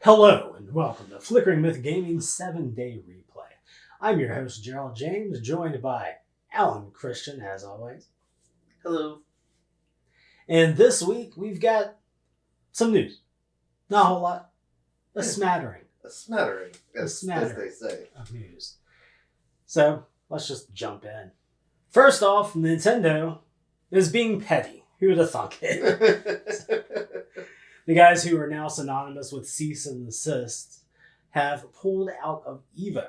Hello and welcome to Flickering Myth Gaming's 7-day replay. I'm your host, Gerald James, joined by Alan Christian, as always. Hello. And this week, we've got some news. Not a whole lot. A smattering. A smattering, as they say. Of news. So, let's just jump in. First off, Nintendo is being petty. Who would have thunk it? The guys who are now synonymous with cease and desist have pulled out of EVO.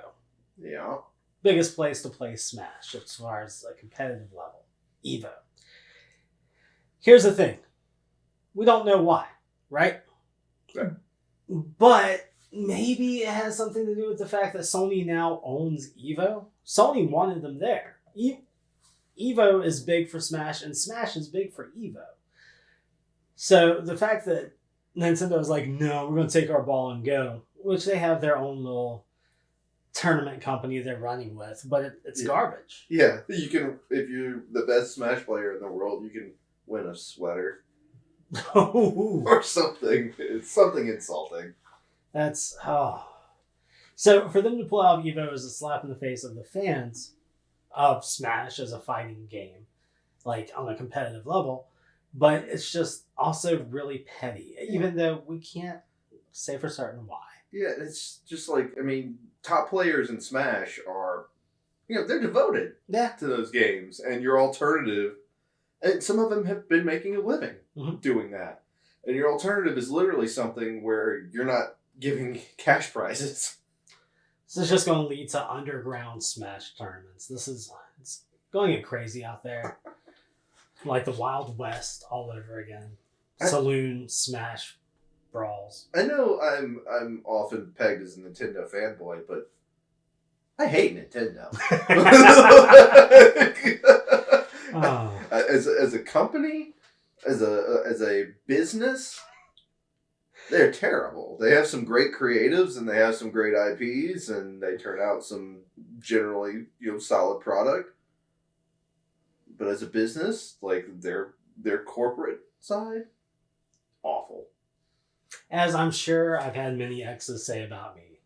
Yeah. Biggest place to play Smash as far as a competitive level. EVO. Here's the thing. We don't know why, right? Right. But maybe it has something to do with the fact that Sony now owns EVO. Sony wanted them there. EVO is big for Smash, and Smash is big for EVO. So the fact that Nintendo is like, no, we're going to take our ball and go, which they have their own little tournament company they're running with, but it's garbage. Yeah, you can, if you're the best Smash player in the world, you can win a sweater. Or something. It's something insulting. That's, So for them to pull out EVO is a slap in the face of the fans of Smash as a fighting game, like on a competitive level. But it's just also really petty, even though we can't say for certain why. Yeah, it's just like, I mean, top players in Smash are, they're devoted to those games. And your alternative, and some of them have been making a living doing that. And your alternative is literally something where you're not giving cash prizes. This is just going to lead to underground Smash tournaments. It's going to get crazy out there. Like the Wild West all over again. Saloon Smash brawls. I know I'm often pegged as a Nintendo fanboy, but I hate Nintendo. As a company, as a business, they're terrible. They have some great creatives and they have some great IPs and they turn out some generally solid product. But as a business, like their corporate side, awful. As I'm sure I've had many exes say about me,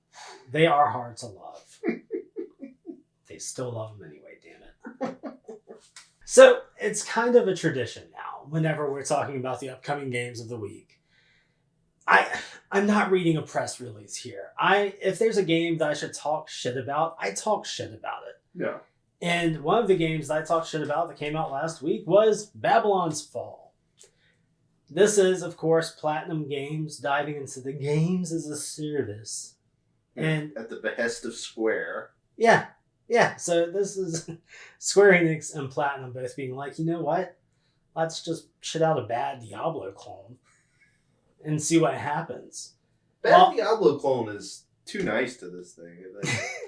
they are hard to love. They still love them anyway, damn it. So it's kind of a tradition now, whenever we're talking about the upcoming games of the week. I'm not reading a press release here. If there's a game that I should talk shit about, I talk shit about it. Yeah. And one of the games that I talked shit about that came out last week was Babylon's Fall. This is, of course, Platinum Games diving into the games as a service. And at the behest of Square. Yeah. So this is Square Enix and Platinum both being like, you know what? Let's just shit out a bad Diablo clone and see what happens. Diablo clone is too nice to this thing.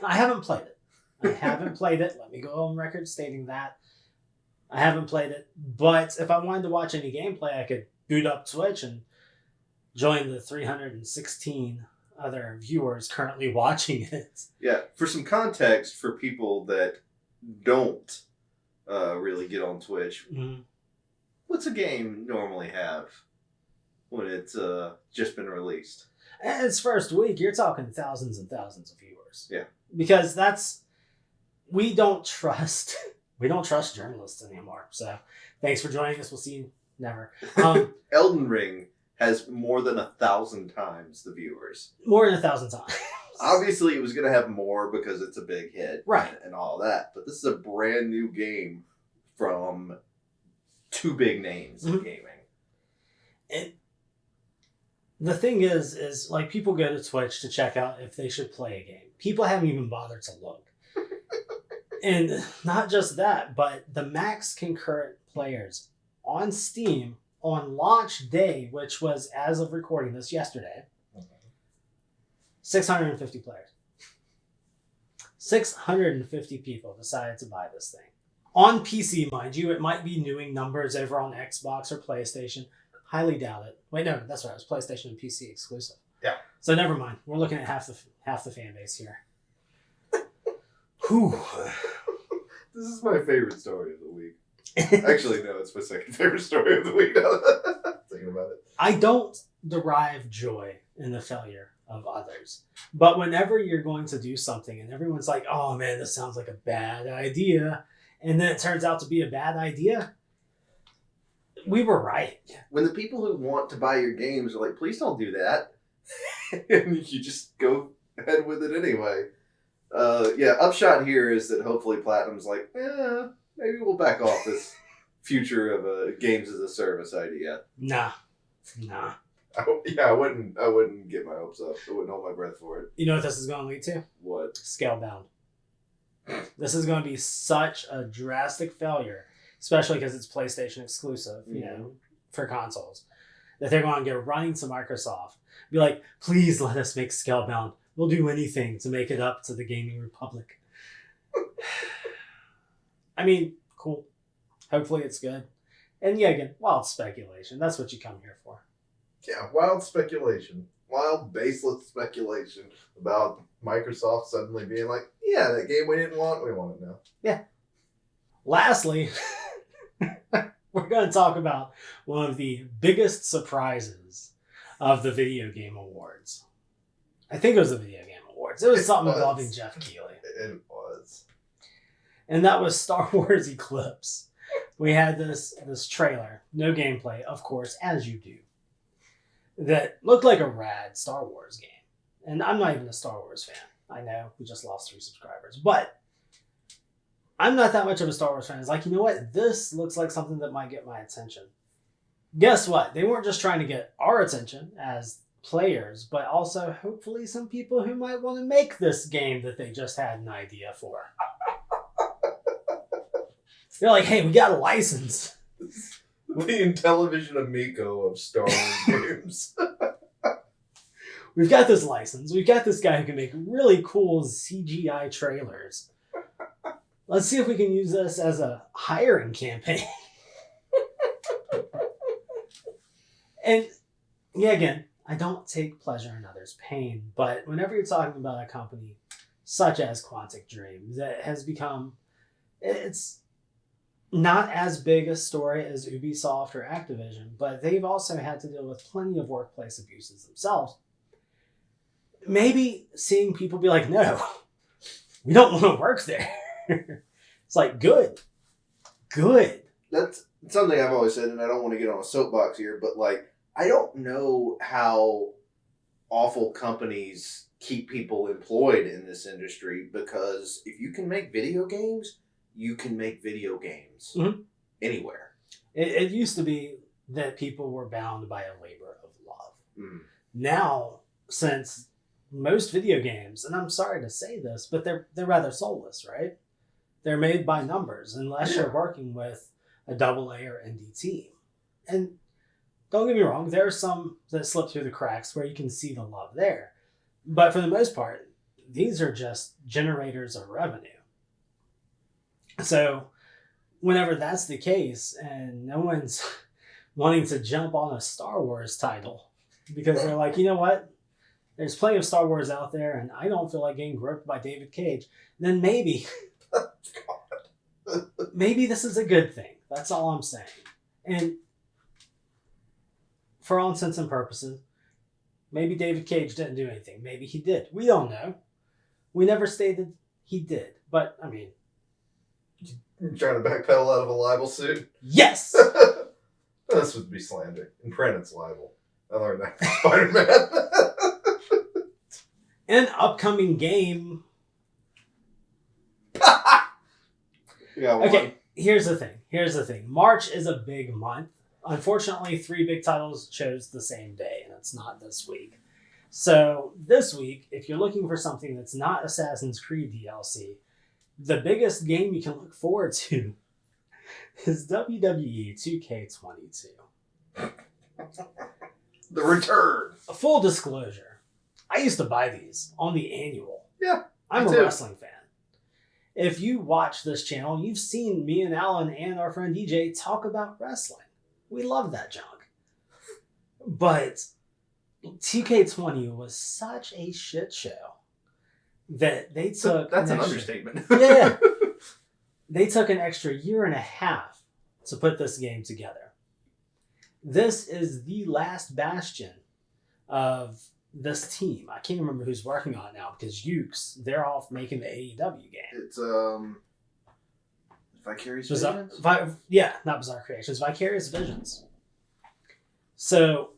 I haven't played it. Let me go on record stating that. I haven't played it. But if I wanted to watch any gameplay, I could boot up Twitch and join the 316 other viewers currently watching it. Yeah, for some context for people that don't really get on Twitch, what's a game normally have when it's just been released? Its first week, you're talking thousands and thousands of viewers. Yeah. Because we don't trust journalists anymore. So thanks for joining us. We'll see you never. Elden Ring has more than 1,000 times the viewers. More than 1,000 times. Obviously, it was going to have more because it's a big hit. Right. And all that. But this is a brand new game from two big names in gaming. And the thing is like people go to Twitch to check out if they should play a game. People haven't even bothered to look. And not just that, but the max concurrent players on Steam on launch day, which was as of recording this yesterday, 650 players. 650 people decided to buy this thing. On PC, mind you, it might be newing numbers over on Xbox or PlayStation. Highly doubt it. Wait, no, that's right. It was PlayStation and PC exclusive. Yeah. So never mind. We're looking at half the fan base here. Whew. This is my favorite story of the week. Actually, no, it's my second favorite story of the week now. Thinking about it. I don't derive joy in the failure of others. But whenever you're going to do something and everyone's like, oh man, this sounds like a bad idea, and then it turns out to be a bad idea, we were right. When the people who want to buy your games are like, please don't do that, and you just go ahead with it anyway. Upshot here is that hopefully Platinum's like, maybe we'll back off this future of a games as a service idea. Nah. I wouldn't get my hopes up. I wouldn't hold my breath for it. You know what this is going to lead to? What? Scalebound. This is going to be such a drastic failure, especially because it's PlayStation exclusive, you know, for consoles, that they're going to get running to Microsoft. Be like, please let us make Scalebound. We'll do anything to make it up to the Gaming Republic. I mean, cool. Hopefully it's good. And yeah, again, wild speculation. That's what you come here for. Yeah, wild speculation. Wild, baseless speculation about Microsoft suddenly being like, yeah, that game we didn't want, we want it now. Yeah. Lastly, we're going to talk about one of the biggest surprises of the Video Game Awards. I think it was the Video Game Awards. It was something involving Jeff Keighley. It was. And that was Star Wars Eclipse. We had this trailer, no gameplay, of course, as you do, that looked like a rad Star Wars game. And I'm not even a Star Wars fan. I know, we just lost 3 subscribers. But I'm not that much of a Star Wars fan. It's like, you know what? This looks like something that might get my attention. Guess what? They weren't just trying to get our attention as players, but also hopefully some people who might want to make this game that they just had an idea for. They're like, hey, we got a license. The Intellivision Amico of Star Wars games. We've got this license. We've got this guy who can make really cool CGI trailers. Let's see if we can use this as a hiring campaign. And yeah, again, I don't take pleasure in others' pain, but whenever you're talking about a company such as Quantic Dream that has become, it's not as big a story as Ubisoft or Activision, but they've also had to deal with plenty of workplace abuses themselves. Maybe seeing people be like, no, we don't want to work there. It's like, good. That's something I've always said, and I don't want to get on a soapbox here, but like, I don't know how awful companies keep people employed in this industry, because if you can make video games, you can make video games anywhere. It used to be that people were bound by a labor of love. Now, since most video games, and I'm sorry to say this, but they're rather soulless, right? They're made by numbers, unless you're working with a AA or indie team. And don't get me wrong, there are some that slip through the cracks where you can see the love there. But for the most part, these are just generators of revenue. So whenever that's the case and no one's wanting to jump on a Star Wars title because they're like, you know what? There's plenty of Star Wars out there and I don't feel like getting groped by David Cage, then maybe this is a good thing. That's all I'm saying. And for all intents and purposes, maybe David Cage didn't do anything. Maybe he did. We don't know. We never stated he did. But, I mean... You're trying to backpedal out of a libel suit? Yes! This would be slander. In print, it's libel. I learned that from SpiderMan. An upcoming game... Okay, here's the thing. March is a big month. Unfortunately, 3 big titles chose the same day, and it's not this week. So this week, if you're looking for something that's not Assassin's Creed DLC, the biggest game you can look forward to is WWE 2K22. The return. A full disclosure, I used to buy these on the annual. Yeah, I'm a wrestling fan. If you watch this channel, you've seen me and Alan and our friend DJ talk about wrestling. We love that junk. But 2K20 was such a shit show that they took... That's an understatement. Yeah. They took an extra 1.5 years to put this game together. This is the last bastion of this team. I can't remember who's working on it now because Ukes, they're off making the AEW game. It's Vicarious Bizarre, Visions? not Bizarre Creations, Vicarious Visions. So,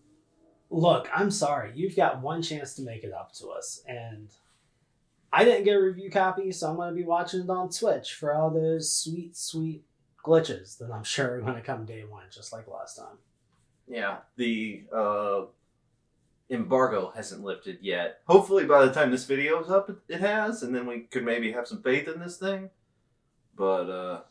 look, I'm sorry. You've got one chance to make it up to us. And I didn't get a review copy, so I'm going to be watching it on Twitch for all those sweet, sweet glitches that I'm sure are going to come day one, just like last time. Yeah, the embargo hasn't lifted yet. Hopefully by the time this video is up, it has, and then we could maybe have some faith in this thing. But,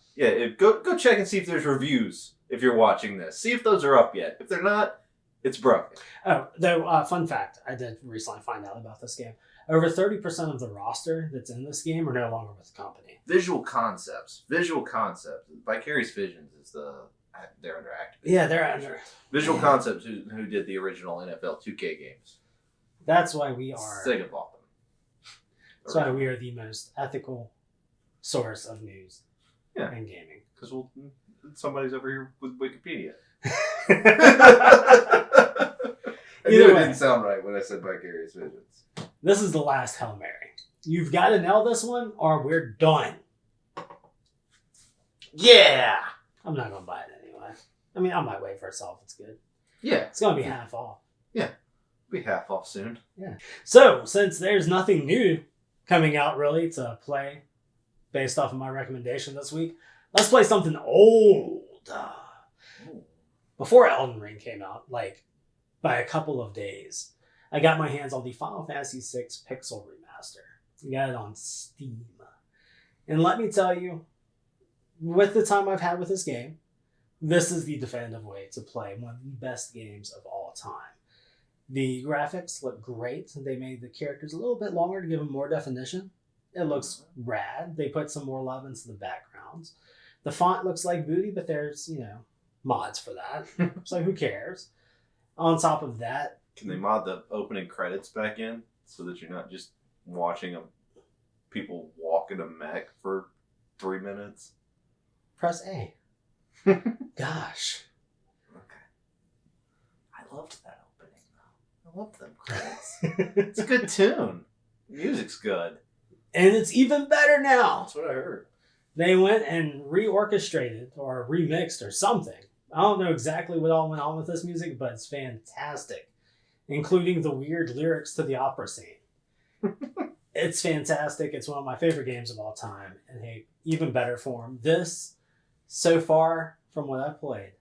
go check and see if there's reviews if you're watching this. See if those are up yet. If they're not, it's broken. Oh, though, fun fact, I did recently find out about this game. Over 30% of the roster that's in this game are no longer with the company. Visual concepts. Vicarious Visions is they're under Activision. Yeah, they're under. Visual Concepts, who did the original NFL 2K games. That's why we are. Sega bought them. That's why we are the most ethical source of news in gaming. Because somebody's over here with Wikipedia. I knew it didn't sound right when I said Vicarious Visions. This is the last Hail Mary. You've got to nail this one or we're done. Yeah! I'm not going to buy it anyway. I mean, I might wait for it to sell if it's good. Yeah. It's going to be half off. Yeah. Be half off soon. Yeah. So, since there's nothing new coming out really to play based off of my recommendation this week, let's play something old. Before Elden Ring came out, like by a couple of days, I got my hands on the Final Fantasy VI Pixel Remaster. I got it on Steam. And let me tell you, with the time I've had with this game, this is the definitive way to play one of the best games of all time. The graphics look great. They made the characters a little bit longer to give them more definition. It looks rad. They put some more love into the backgrounds. The font looks like booty, but there's, mods for that. So who cares? On top of that... Can they mod the opening credits back in so that you're not just watching people walk in a mech for 3 minutes? Press A. Gosh. Okay. I loved that opening, though. I loved them credits. It's a good tune. Music's good. And it's even better now. That's what I heard. They went and reorchestrated or remixed or something. I don't know exactly what all went on with this music, but it's fantastic. Including the weird lyrics to the opera scene. It's fantastic. It's one of my favorite games of all time. And hey, even better form. This, so far, from what I've played,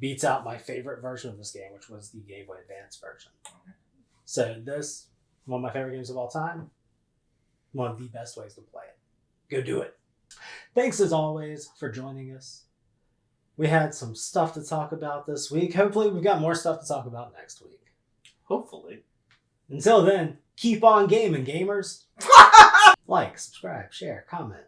beats out my favorite version of this game, which was the Game Boy Advance version. So this, one of my favorite games of all time, one of the best ways to play it. Go do it. Thanks as always for joining us. We had some stuff to talk about this week. Hopefully we've got more stuff to talk about next week. Hopefully. Until then, keep on gaming, gamers. Like, subscribe, share, comment.